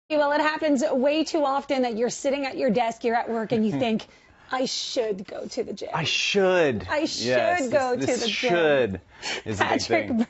Well, it happens way too often that you're sitting at your desk, you're at work, and you think, I should go to the gym. I should. I should yes, go this to the gym. should is a big Patrick thing.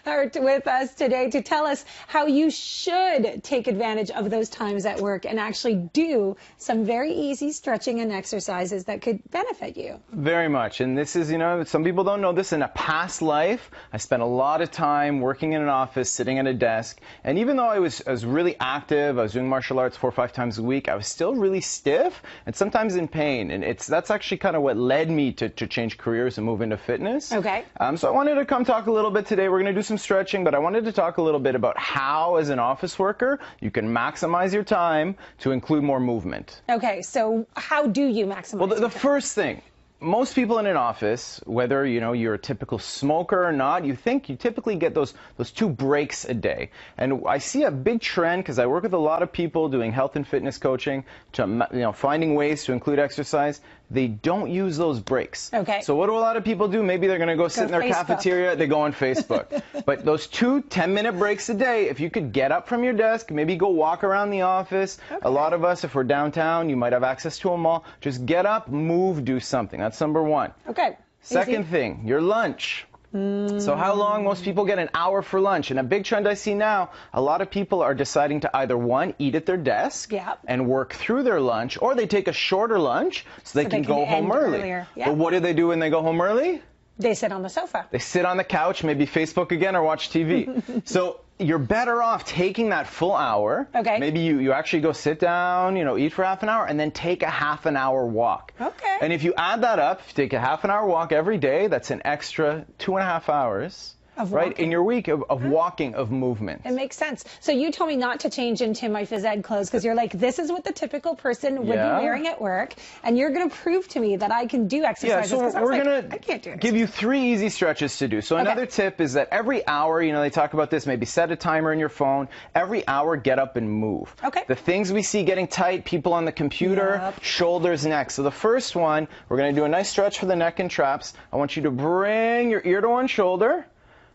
Burkhart with us today to tell us how you should take advantage of those times at work and actually do some very easy stretching and exercises that could benefit you. Very much. And this is, some people don't know this. In a past life, I spent a lot of time working in an office, sitting at a desk. And even though I was really active, I was doing martial arts 4 or 5 times a week, I was still really stiff and sometimes in pain. And that's actually kind of what led me to change careers and move into fitness. Okay. So I wanted to come talk a little bit today. We're going to do some stretching, but I wanted to talk a little bit about how, as an office worker, you can maximize your time to include more movement. Okay, so how do you maximize? Well, the first thing, most people in an office, whether you're a typical smoker or not, you typically get those 2 breaks a day. And I see a big trend because I work with a lot of people doing health and fitness coaching, to finding ways to include exercise. They don't use those breaks. Okay. So what do a lot of people do? Maybe they're going to go sit in their Facebook. cafeteria. They go on Facebook. But those 2 10-minute breaks a day, if you could get up from your desk, maybe go walk around the office. Okay. A lot of us, if we're downtown, you might have access to a mall. Just get up, move, do something. That's number 1. Okay. Second thing, your lunch. So how long? Most people get an hour for lunch. And a big trend I see now, a lot of people are deciding to either, 1, eat at their desk and work through their lunch, or they take a shorter lunch so they can go home early. Yep. But what do they do when they go home early? They sit on the sofa. They sit on the couch, maybe Facebook again, or watch TV. So you're better off taking that full hour. Okay. Maybe you actually go sit down, eat for half an hour, and then take a half an hour walk. Okay. And if you add that up, if you take a half an hour walk every day, that's an extra 2.5 hours. Of right, walking. in your week of walking, of movement. It makes sense. So you told me not to change into my phys ed clothes because you're like, this is what the typical person would be wearing at work, and you're going to prove to me that I can do exercises. Yeah, so we're going to give you 3 easy stretches to do. So another tip is that every hour, they talk about this, maybe set a timer in your phone. Every hour, get up and move. Okay. The things we see getting tight, people on the computer, shoulders, neck. So the first one, we're going to do a nice stretch for the neck and traps. I want you to bring your ear to one shoulder.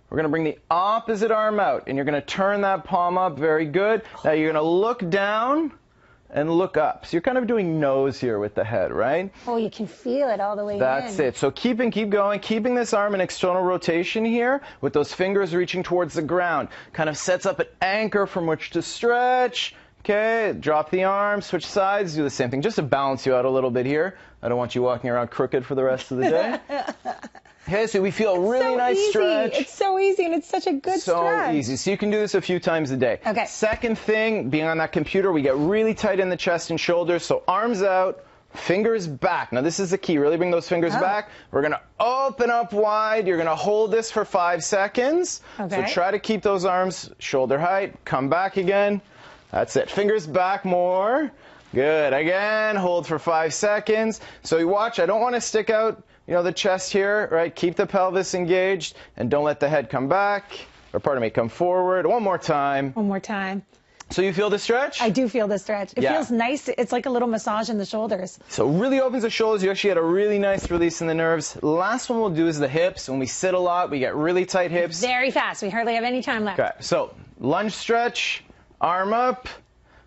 We're going to bring the opposite arm out, and you're going to turn that palm up. Very good. Now you're going to look down and look up. So you're kind of doing nose here with the head, right? Oh, you can feel it all the way in. That's it. So keep going, keeping this arm in external rotation here with those fingers reaching towards the ground. Kind of sets up an anchor from which to stretch. Okay, drop the arm, switch sides, do the same thing, just to balance you out a little bit here. I don't want you walking around crooked for the rest of the day. Okay, so we feel a really nice stretch. It's so easy, and it's such a good stretch. So easy. So you can do this a few times a day. Okay. Second thing, being on that computer, we get really tight in the chest and shoulders. So arms out, fingers back. Now this is the key. Really bring those fingers back. We're going to open up wide. You're going to hold this for 5 seconds. Okay. So try to keep those arms shoulder height. Come back again. That's it. Fingers back more. Good. Again, hold for 5 seconds. So you watch. I don't want to stick out the chest here, right? Keep the pelvis engaged and don't let the head come back, or pardon me, come forward. One more time. One more time. So you feel the stretch? I do feel the stretch. It feels nice. It's like a little massage in the shoulders. So really opens the shoulders. You actually get a really nice release in the nerves. Last one we'll do is the hips. When we sit a lot, we get really tight hips. Very fast. We hardly have any time left. Okay, so lunge stretch, arm up.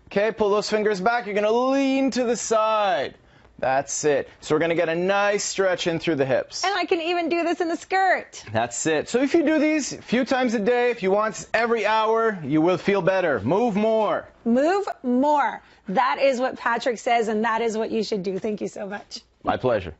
Okay, pull those fingers back. You're going to lean to the side. That's it. So we're going to get a nice stretch in through the hips. And I can even do this in the skirt. That's it. So if you do these a few times a day, if you want every hour, you will feel better. Move more. Move more. That is what Patrick says, and that is what you should do. Thank you so much. My pleasure.